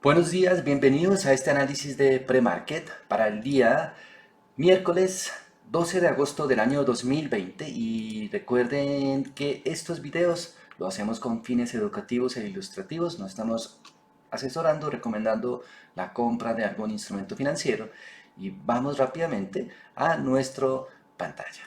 Buenos días, bienvenidos a este análisis de pre-market para el día miércoles 12 de agosto del año 2020 y recuerden que estos videos lo hacemos con fines educativos e ilustrativos, no estamos asesorando, recomendando la compra de algún instrumento financiero y vamos rápidamente a nuestra pantalla.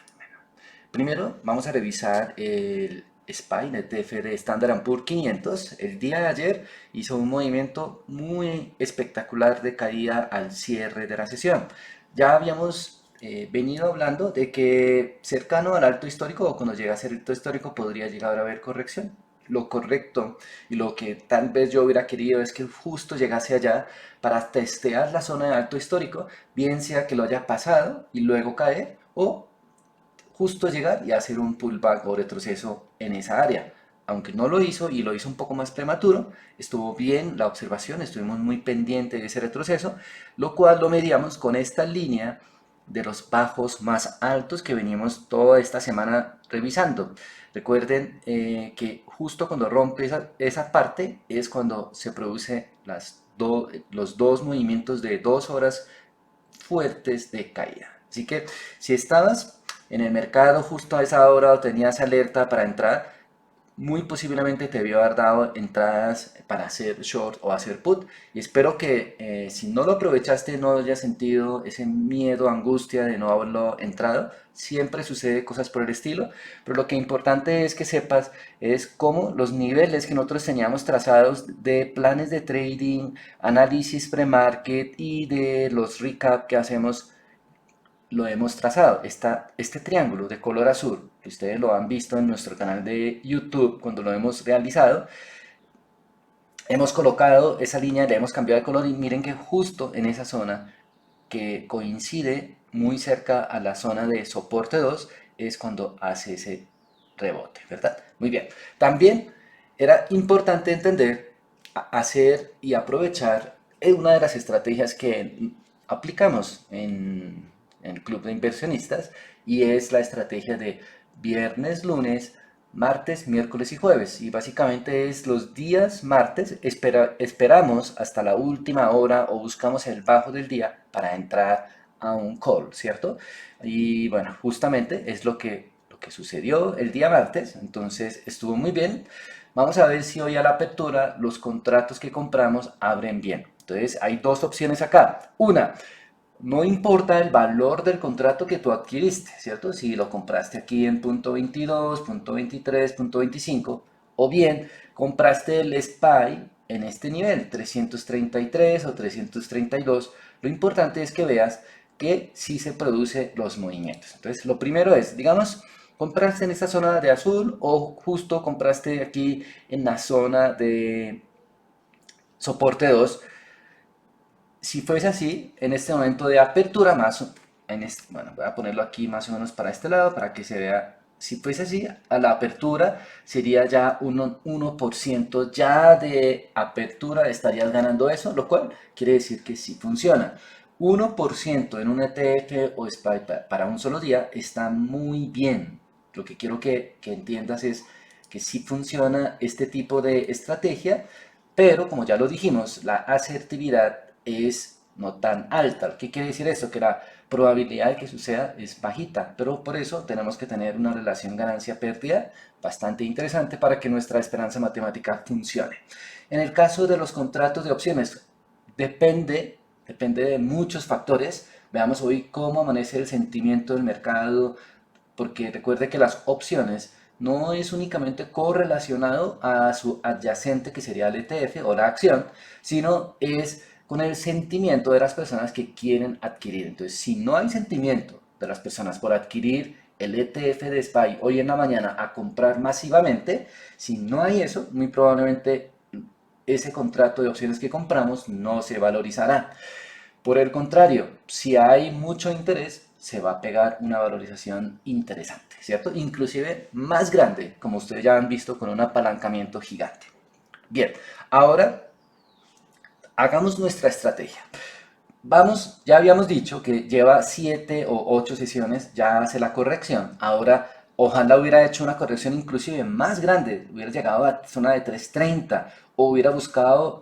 Primero vamos a revisar el SPY, el ETF de Standard Poor's 500. El día de ayer hizo un movimiento muy espectacular de caída al cierre de la sesión. Ya habíamos venido hablando de que cercano al alto histórico o cuando llega a ser alto histórico podría llegar a haber corrección. Lo correcto y lo que tal vez yo hubiera querido es que justo llegase allá para testear la zona de alto histórico, bien sea que lo haya pasado y luego caer o justo llegar y hacer un pullback o retroceso en esa área. Aunque no lo hizo y lo hizo un poco más prematuro, estuvo bien la observación, estuvimos muy pendientes de ese retroceso, lo cual lo medíamos con esta línea de los bajos más altos que venimos toda esta semana revisando. Recuerden que justo cuando rompe esa parte es cuando se produce los dos movimientos de 2 horas fuertes de caída. Así que si estabas en el mercado justo a esa hora o tenías alerta para entrar, muy posiblemente te debió haber dado entradas para hacer short o hacer put. Y espero que si no lo aprovechaste no hayas sentido ese miedo, angustia de no haberlo entrado. Siempre sucede cosas por el estilo, pero lo que importante es que sepas es cómo los niveles que nosotros teníamos trazados de planes de trading, análisis pre-market y de los recap que hacemos lo hemos trazado. Este triángulo de color azul, que ustedes lo han visto en nuestro canal de YouTube cuando lo hemos realizado, hemos colocado esa línea, le hemos cambiado de color y miren que justo en esa zona que coincide muy cerca a la zona de soporte 2 es cuando hace ese rebote, ¿verdad? Muy bien. También era importante entender, hacer y aprovechar una de las estrategias que aplicamos en el club de inversionistas y es la estrategia de viernes, lunes, martes, miércoles y jueves. Y básicamente es los días martes, esperamos hasta la última hora o buscamos el bajo del día para entrar a un call, ¿cierto? Y bueno, justamente es lo que sucedió el día martes, entonces estuvo muy bien. Vamos a ver si hoy a la apertura los contratos que compramos abren bien. Entonces hay dos opciones acá. Una, no importa el valor del contrato que tú adquiriste, ¿cierto? Si lo compraste aquí en punto 22, punto 23, punto 25, o bien compraste el SPY en este nivel, 333 o 332, lo importante es que veas que sí se producen los movimientos. Entonces, lo primero es, digamos, compraste en esta zona de azul o justo compraste aquí en la zona de soporte 2. Si fuese así, en este momento de apertura más, bueno, voy a ponerlo aquí más o menos para este lado para que se vea. Si fuese así, a la apertura sería ya un 1% ya de apertura, estarías ganando eso, lo cual quiere decir que sí funciona. 1% en un ETF o SPY para un solo día está muy bien. Lo que quiero que entiendas es que sí funciona este tipo de estrategia, pero como ya lo dijimos, la asertividad es no tan alta. ¿Qué quiere decir esto? Que la probabilidad de que suceda es bajita, pero por eso tenemos que tener una relación ganancia-pérdida bastante interesante para que nuestra esperanza matemática funcione. En el caso de los contratos de opciones, depende de muchos factores. Veamos hoy cómo amanece el sentimiento del mercado, porque recuerde que las opciones no es únicamente correlacionado a su adyacente que sería el ETF o la acción, sino es con el sentimiento de las personas que quieren adquirir. Entonces, si no hay sentimiento de las personas por adquirir el ETF de SPY hoy en la mañana a comprar masivamente, si no hay eso, muy probablemente ese contrato de opciones que compramos no se valorizará. Por el contrario, si hay mucho interés, se va a pegar una valorización interesante, ¿cierto? Inclusive más grande, como ustedes ya han visto, con un apalancamiento gigante. Bien, ahora hagamos nuestra estrategia. Vamos, ya habíamos dicho que lleva 7 o 8 sesiones, ya hace la corrección. Ahora, ojalá hubiera hecho una corrección inclusive más grande, hubiera llegado a la zona de 330 o hubiera buscado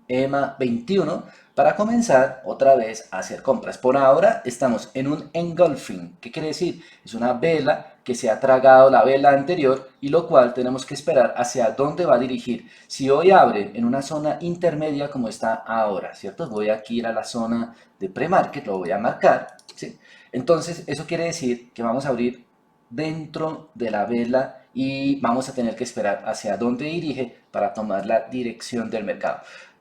EMA 21 para comenzar otra vez a hacer compras. Por ahora estamos en un engulfing. ¿Qué quiere decir? Es una vela que se ha tragado la vela anterior y lo cual tenemos que esperar hacia dónde va a dirigir. Si hoy abre en una zona intermedia como está ahora, ¿cierto? Voy aquí a ir a la zona de pre-market, lo voy a marcar, ¿sí? Entonces eso quiere decir que vamos a abrir dentro de la vela y vamos a tener que esperar hacia dónde dirige para tomar la dirección del mercado.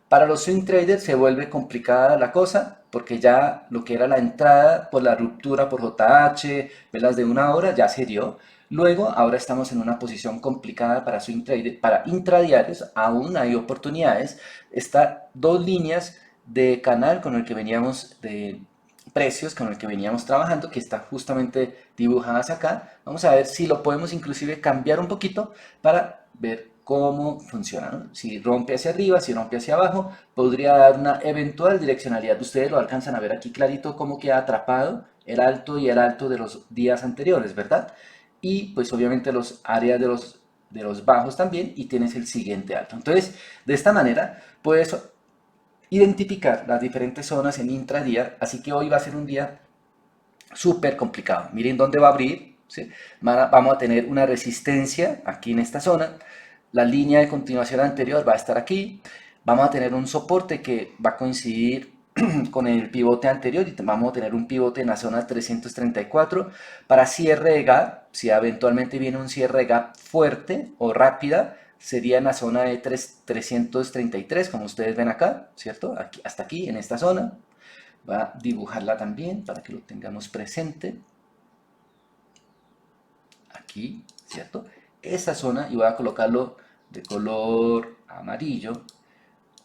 Para los swing traders se vuelve complicada la cosa porque ya lo que era la entrada por la ruptura por JH, velas de una hora, ya se dio. Luego, ahora estamos en una posición complicada para swing trader, para intradiarios, aún hay oportunidades. Está dos líneas de canal con el que veníamos de precios con el que veníamos trabajando, que está justamente dibujadas acá. Vamos a ver si lo podemos inclusive cambiar un poquito para ver cómo funciona, ¿no? Si rompe hacia arriba, si rompe hacia abajo, podría dar una eventual direccionalidad. Ustedes lo alcanzan a ver aquí clarito cómo queda atrapado el alto y el alto de los días anteriores, ¿verdad? Y pues obviamente los áreas de los bajos también y tienes el siguiente alto. Entonces, de esta manera puedes identificar las diferentes zonas en intradía, así que hoy va a ser un día súper complicado. Miren dónde va a abrir, ¿sí? Vamos a tener una resistencia aquí en esta zona, la línea de continuación anterior va a estar aquí, vamos a tener un soporte que va a coincidir con el pivote anterior y vamos a tener un pivote en la zona 334 para cierre de gap. Si eventualmente viene un cierre de gap fuerte o rápida, sería en la zona de 333, como ustedes ven acá, ¿cierto? Aquí, hasta aquí, en esta zona. Va a dibujarla también para que lo tengamos presente. Aquí, ¿cierto? Esta zona, y voy a colocarlo de color amarillo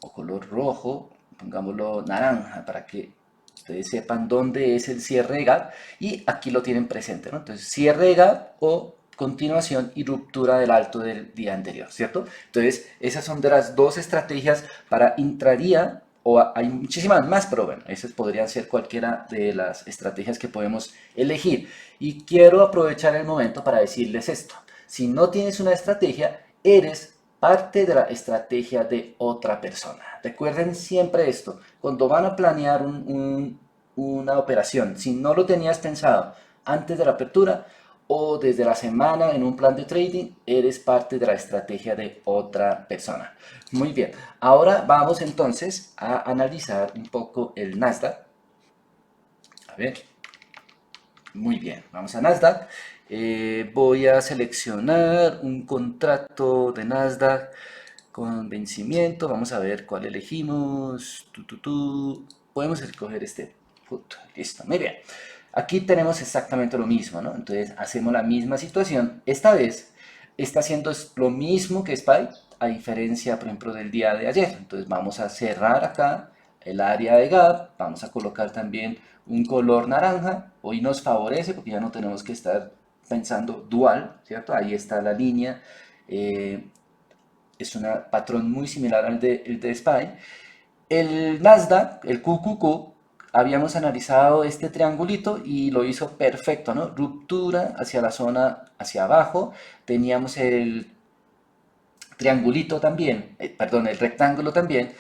o color rojo, pongámoslo naranja para que ustedes sepan dónde es el cierre de gap y aquí lo tienen presente, ¿no? Entonces, cierre de gap o continuación y ruptura del alto del día anterior, ¿cierto? Entonces, esas son de las dos estrategias para intradía, o hay muchísimas más, pero bueno, esas podrían ser cualquiera de las estrategias que podemos elegir. Y quiero aprovechar el momento para decirles esto. Si no tienes una estrategia, eres parte de la estrategia de otra persona. Recuerden siempre esto, cuando van a planear una operación, si no lo tenías pensado antes de la apertura o desde la semana en un plan de trading, eres parte de la estrategia de otra persona. Muy bien, ahora vamos entonces a analizar un poco el Nasdaq. A ver, muy bien, vamos a Nasdaq. Voy a seleccionar un contrato de Nasdaq con vencimiento. Vamos a ver cuál elegimos. Podemos escoger este. Listo, muy bien. Aquí tenemos exactamente lo mismo, ¿no? Entonces hacemos la misma situación. Esta vez está haciendo lo mismo que SPY, a diferencia, por ejemplo, del día de ayer. Entonces vamos a cerrar acá el área de gap. Vamos a colocar también un color naranja. Hoy nos favorece porque ya no tenemos que estar pensando dual, ¿cierto? Ahí está la línea. Es un patrón muy similar al de SPY. El Nasdaq, el QQQ, habíamos analizado este triangulito y lo hizo perfecto, ¿no? Ruptura hacia la zona hacia abajo. Teníamos el triangulito también, perdón, el rectángulo también,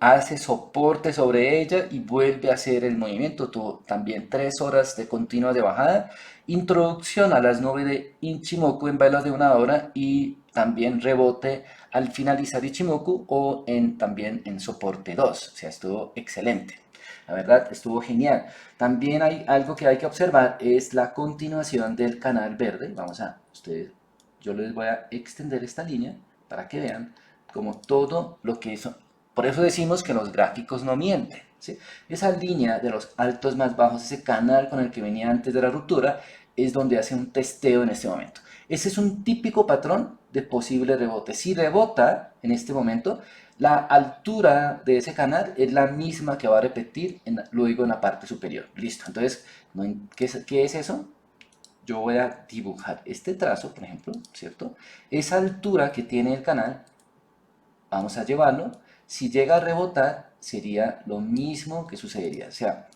hace soporte sobre ella y vuelve a hacer el movimiento. Tuvo también 3 horas de continua de bajada, introducción a las nubes de Ichimoku en velas de una hora y también rebote al finalizar Ichimoku o también en soporte 2. O sea, estuvo excelente. La verdad, estuvo genial. También hay algo que hay que observar, es la continuación del canal verde. Yo les voy a extender esta línea para que vean como todo lo que hizo. Por eso decimos que los gráficos no mienten, ¿sí? Esa línea de los altos más bajos, ese canal con el que venía antes de la ruptura, es donde hace un testeo en este momento. Ese es un típico patrón de posible rebote. Si rebota en este momento, la altura de ese canal es la misma que va a repetir luego en la parte superior. Listo. Entonces, ¿qué es eso? Yo voy a dibujar este trazo, por ejemplo, ¿cierto? Esa altura que tiene el canal, vamos a llevarlo. Si llega a rebotar, sería lo mismo que sucedería. O sea,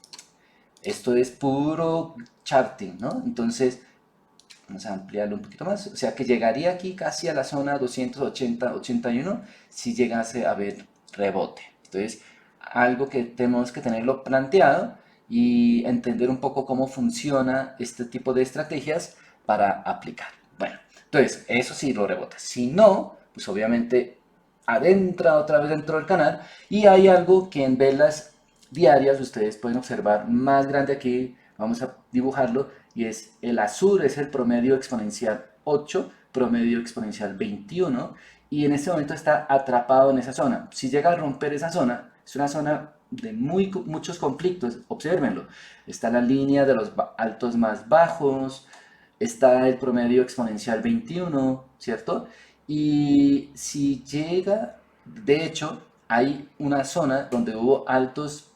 esto es puro charting, ¿no? Entonces, vamos a ampliarlo un poquito más. O sea, que llegaría aquí casi a la zona 280-81 si llegase a ver rebote. Entonces, algo que tenemos que tenerlo planteado y entender un poco cómo funciona este tipo de estrategias para aplicar. Bueno, entonces, eso sí lo rebota. Si no, pues obviamente adentra otra vez dentro del canal y hay algo que en velas diarias ustedes pueden observar más grande aquí, vamos a dibujarlo, y es el azul, es el promedio exponencial 8, promedio exponencial 21, y en este momento está atrapado en esa zona. Si llega a romper esa zona, es una zona de muchos conflictos, obsérvenlo. Está la línea de los altos más bajos, está el promedio exponencial 21, ¿cierto? Y si llega, de hecho, hay una zona donde hubo altos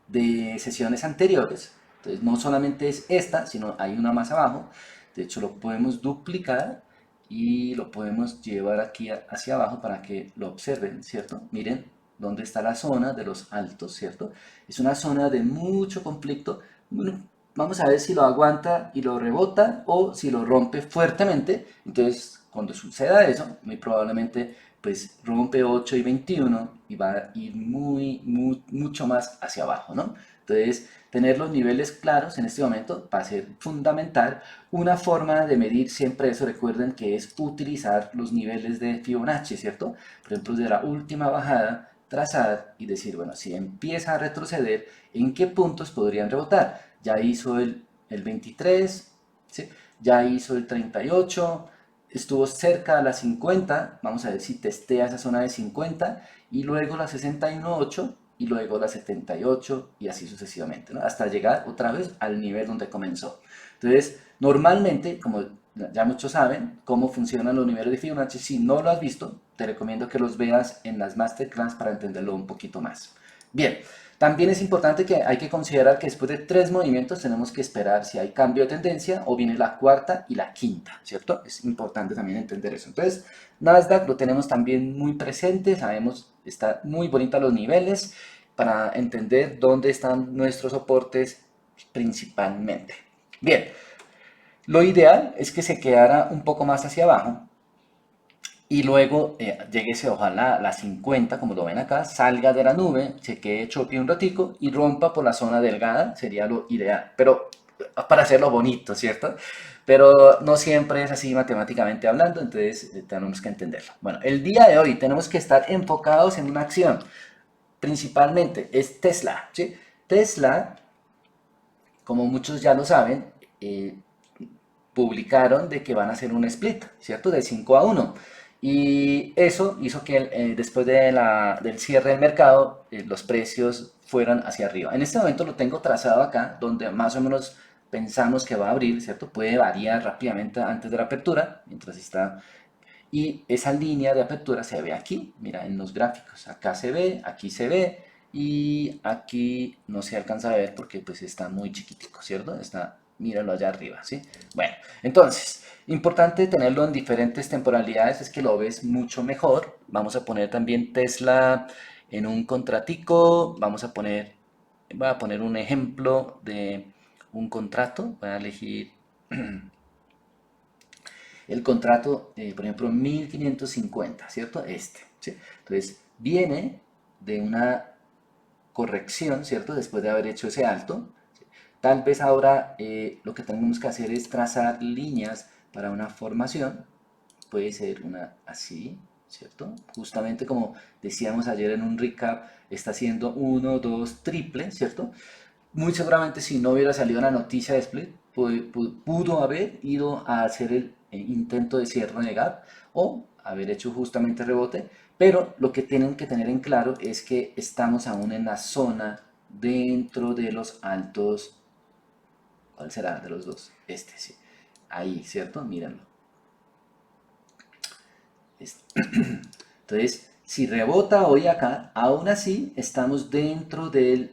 de sesiones anteriores, entonces no solamente es esta, sino hay una más abajo, de hecho lo podemos duplicar y lo podemos llevar aquí hacia abajo para que lo observen, ¿cierto? Miren dónde está la zona de los altos, ¿cierto? Es una zona de mucho conflicto. Bueno, vamos a ver si lo aguanta y lo rebota o si lo rompe fuertemente. Entonces, cuando suceda eso, muy probablemente pues rompe 8 y 21 y va a ir mucho más hacia abajo, ¿no? Entonces, tener los niveles claros en este momento va a ser fundamental. Una forma de medir siempre eso, recuerden que es utilizar los niveles de Fibonacci, ¿cierto? Por ejemplo, de la última bajada, trazar y decir, bueno, si empieza a retroceder, ¿en qué puntos podrían rebotar? Ya hizo el 23, ¿sí? Ya hizo el 38, estuvo cerca a las 50, vamos a ver si testea esa zona de 50, y luego la 61.8, y luego la 78, y así sucesivamente, ¿no? Hasta llegar otra vez al nivel donde comenzó. Entonces, normalmente, como ya muchos saben cómo funcionan los niveles de Fibonacci, si no lo has visto, te recomiendo que los veas en las masterclass para entenderlo un poquito más. Bien, también es importante que hay que considerar que después de 3 movimientos tenemos que esperar si hay cambio de tendencia o viene la cuarta y la quinta, ¿cierto? Es importante también entender eso. Entonces, Nasdaq lo tenemos también muy presente, sabemos, está muy bonita los niveles para entender dónde están nuestros soportes principalmente. Bien, lo ideal es que se quedara un poco más hacia abajo y luego lléguese ojalá a la 50, como lo ven acá, salga de la nube, se quede choque un ratico y rompa por la zona delgada, sería lo ideal, pero para hacerlo bonito, ¿cierto? Pero no siempre es así matemáticamente hablando, entonces tenemos que entenderlo. Bueno, el día de hoy tenemos que estar enfocados en una acción, principalmente es Tesla, ¿sí? Tesla, como muchos ya lo saben, publicaron de que van a hacer un split, ¿cierto? De 5-1. Y eso hizo que después del cierre del mercado los precios fueran hacia arriba. En este momento lo tengo trazado acá, donde más o menos pensamos que va a abrir, ¿cierto? Puede variar rápidamente antes de la apertura, mientras está. Y esa línea de apertura se ve aquí, mira, en los gráficos. Acá se ve, aquí se ve y aquí no se alcanza a ver porque pues está muy chiquitico, ¿cierto? Está, míralo allá arriba, ¿sí? Bueno, entonces, importante tenerlo en diferentes temporalidades, es que lo ves mucho mejor. Vamos a poner también Tesla en un contratico, voy a poner un ejemplo de un contrato, voy a elegir el contrato, por ejemplo, 1550, ¿cierto? ¿Sí? Entonces, viene de una corrección, ¿cierto? Después de haber hecho ese alto. ¿Sí? Tal vez ahora lo que tenemos que hacer es trazar líneas para una formación. Puede ser una así, ¿cierto? Justamente como decíamos ayer en un recap, está haciendo 1, 2, triple, ¿cierto? Muy seguramente si no hubiera salido la noticia de Split, pudo haber ido a hacer el intento de cierre de gap o haber hecho justamente rebote, pero lo que tienen que tener en claro es que estamos aún en la zona dentro de los altos. ¿Cuál será de los dos? Este, sí. Ahí, ¿cierto? Mírenlo. Entonces, si rebota hoy acá, aún así estamos dentro del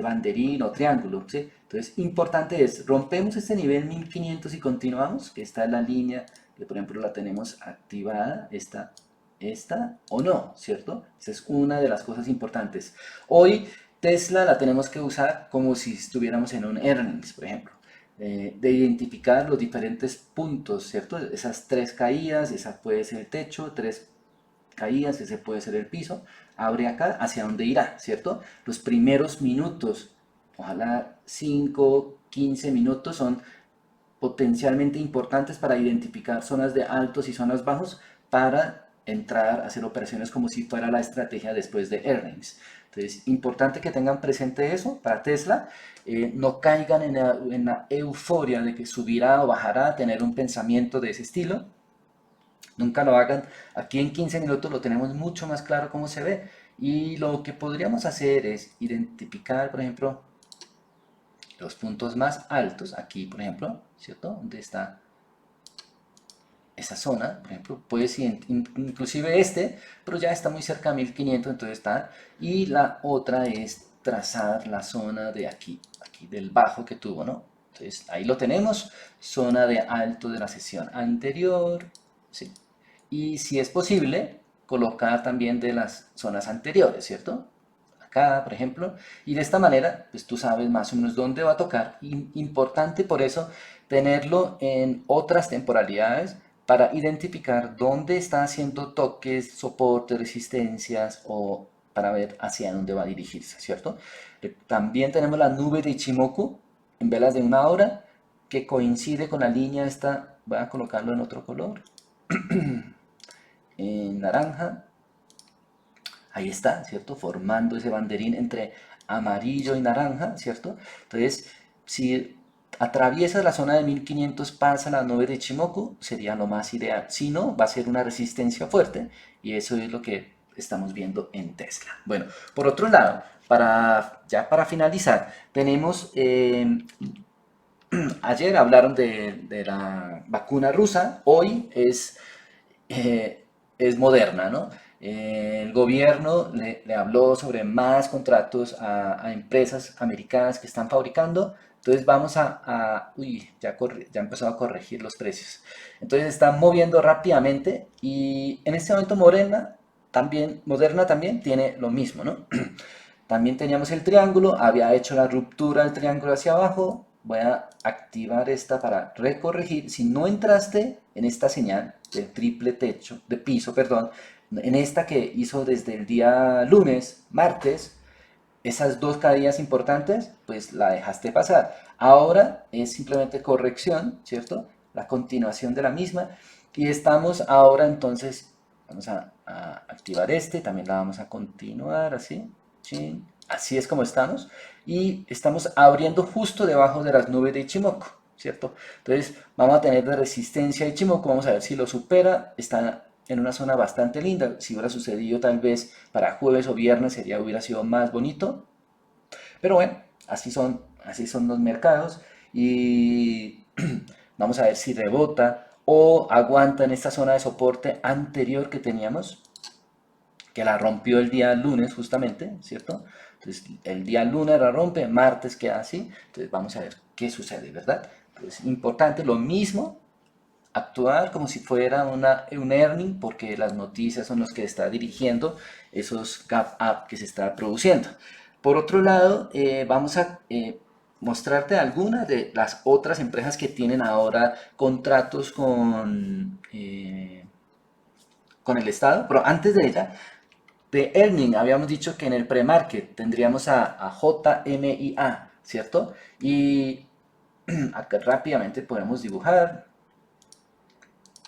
banderín o triángulo, ¿sí? Entonces, importante es, rompemos este nivel 1500 y continuamos, que esta es la línea que por ejemplo la tenemos activada, esta o no, ¿cierto? Esa es una de las cosas importantes. Hoy Tesla la tenemos que usar como si estuviéramos en un earnings, por ejemplo. De identificar los diferentes puntos, ¿cierto? Esas tres caídas, esa puede ser el techo, tres caídas, ese puede ser el piso, abre acá, hacia dónde irá, ¿cierto? Los primeros minutos, ojalá 5, 15 minutos son potencialmente importantes para identificar zonas de altos y zonas bajos para entrar a hacer operaciones como si fuera la estrategia después de earnings. Entonces, importante que tengan presente eso para Tesla. No caigan en la euforia de que subirá o bajará, tener un pensamiento de ese estilo. Nunca lo hagan. Aquí en 15 minutos lo tenemos mucho más claro cómo se ve. Y lo que podríamos hacer es identificar, por ejemplo, los puntos más altos. Aquí, por ejemplo, ¿cierto? Donde está esa zona, por ejemplo, puedes inclusive pero ya está muy cerca de 1500, entonces está. Y la otra es trazar la zona de aquí del bajo que tuvo, ¿no? Entonces ahí lo tenemos, zona de alto de la sesión anterior, ¿sí? Y si es posible, colocar también de las zonas anteriores, ¿cierto? Acá, por ejemplo, y de esta manera, pues tú sabes más o menos dónde va a tocar. Importante por eso tenerlo en otras temporalidades para identificar dónde está haciendo toques, soportes, resistencias o para ver hacia dónde va a dirigirse, ¿cierto? También tenemos la nube de Ichimoku en velas de 1 hora que coincide con la línea esta, voy a colocarlo en otro color, en naranja. Ahí está, ¿cierto? Formando ese banderín entre amarillo y naranja, ¿cierto? Entonces, si atraviesa la zona de 1500, pasa la nube de Ichimoku, sería lo más ideal. Si no, va a ser una resistencia fuerte y eso es lo que estamos viendo en Tesla. Bueno, por otro lado, ya para finalizar, tenemos, ayer hablaron de la vacuna rusa, hoy es Moderna, ¿no? El gobierno le habló sobre más contratos a empresas americanas que están fabricando. Entonces vamos uy, ya empezó a corregir los precios. Entonces están moviendo rápidamente y en este momento Moderna también tiene lo mismo, ¿no? También teníamos el triángulo, había hecho la ruptura del triángulo hacia abajo. Voy a activar esta para recorregir. Si no entraste en esta señal de triple techo, de piso, perdón, en esta que hizo desde el día lunes, martes, esas dos caídas importantes, pues la dejaste pasar. Ahora es simplemente corrección, ¿cierto? La continuación de la misma. Y estamos ahora entonces, vamos a activar también la vamos a continuar así. Chin. Así es como estamos. Y estamos abriendo justo debajo de las nubes de Ichimoku, ¿cierto? Entonces vamos a tener de resistencia a Ichimoku, vamos a ver si lo supera. Está en una zona bastante linda. Si hubiera sucedido tal vez para jueves o viernes hubiera sido más bonito. Pero bueno, así son los mercados y vamos a ver si rebota o aguanta en esta zona de soporte anterior que teníamos, que la rompió el día lunes justamente, ¿cierto? Entonces el día lunes la rompe, martes queda así, entonces vamos a ver qué sucede, ¿verdad? Entonces importante, lo mismo, actuar como si fuera un earning, porque las noticias son los que está dirigiendo esos gap up que se está produciendo. Por otro lado, vamos a mostrarte algunas de las otras empresas que tienen ahora contratos con el Estado, pero antes de ella, de earning, habíamos dicho que en el pre-market tendríamos a JMIA, ¿cierto? Y acá rápidamente podemos dibujar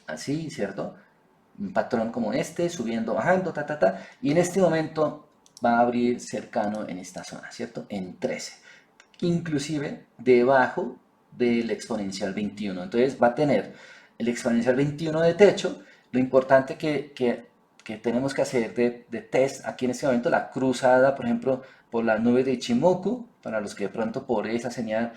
así, ¿cierto? Un patrón como este, subiendo, bajando, y en este momento va a abrir cercano en esta zona, ¿cierto? En 13, inclusive debajo del exponencial 21. Entonces va a tener el exponencial 21 de techo. Lo importante que tenemos que hacer de test aquí en este momento, la cruzada, por ejemplo, por la nube de Ichimoku, para los que de pronto por esa señal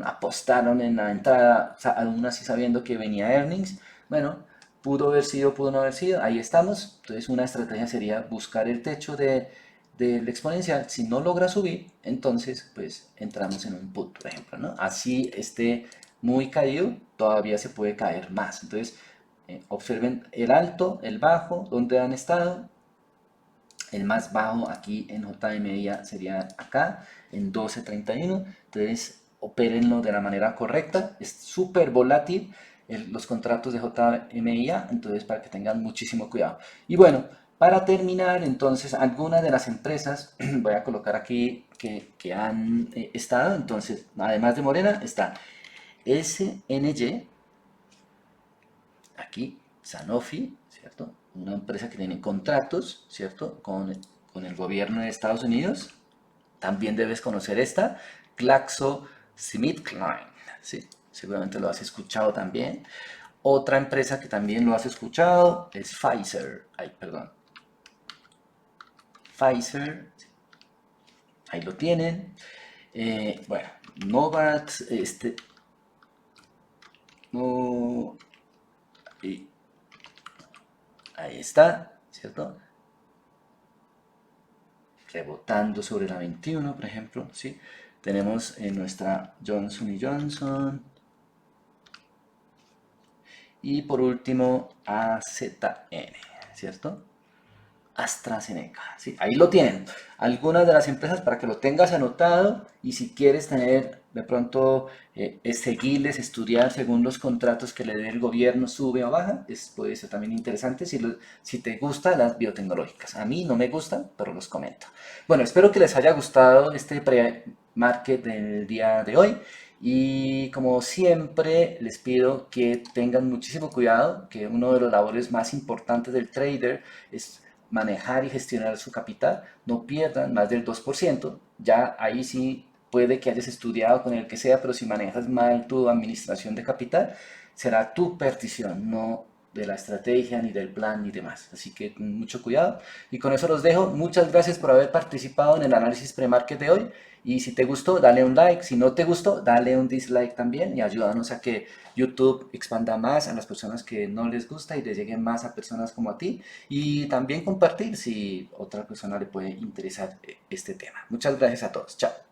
apostaron en la entrada, aún así sabiendo que venía earnings. Bueno, pudo haber sido, pudo no haber sido, ahí estamos. Entonces una estrategia sería buscar el techo del exponencial. Si no logra subir, entonces pues entramos en un put, por ejemplo, ¿no? Así esté muy caído, todavía se puede caer más. Entonces observen el alto, el bajo, donde han estado. El más bajo aquí en JMIA sería acá, en 12.31. Entonces, opérenlo de la manera correcta. Es súper volátil. los contratos de JMIA, entonces para que tengan muchísimo cuidado. Y bueno, para terminar, entonces, algunas de las empresas, voy a colocar aquí que han estado, entonces, además de Morena, está SNY, aquí, Sanofi, ¿cierto? Una empresa que tiene contratos, ¿cierto? Con el gobierno de Estados Unidos. También debes conocer esta, GlaxoSmithKline, ¿sí? Seguramente lo has escuchado también. Otra empresa que también lo has escuchado es Pfizer. Ay, perdón. Pfizer, ahí lo tienen. Bueno, Novartis, no, y ahí está, ¿cierto? Rebotando sobre la 21, por ejemplo, ¿sí? Tenemos en nuestra Johnson Johnson. Y por último, AZN, ¿cierto? AstraZeneca, ¿sí? Ahí lo tienen. Algunas de las empresas para que lo tengas anotado y si quieres tener de pronto seguirles, estudiar según los contratos que le dé el gobierno, sube o baja, puede ser también interesante si te gustan las biotecnológicas. A mí no me gustan, pero los comento. Bueno, espero que les haya gustado este pre-market del día de hoy. Y como siempre, les pido que tengan muchísimo cuidado, que uno de los labores más importantes del trader es manejar y gestionar su capital, no pierdan más del 2%, ya ahí sí puede que hayas estudiado con el que sea, pero si manejas mal tu administración de capital, será tu perdición, no de la estrategia, ni del plan, ni demás. Así que mucho cuidado. Y con eso los dejo. Muchas gracias por haber participado en el análisis pre-market de hoy. Y si te gustó, dale un like. Si no te gustó, dale un dislike también y ayúdanos a que YouTube expanda más a las personas que no les gusta y les llegue más a personas como a ti. Y también compartir si otra persona le puede interesar este tema. Muchas gracias a todos. Chao.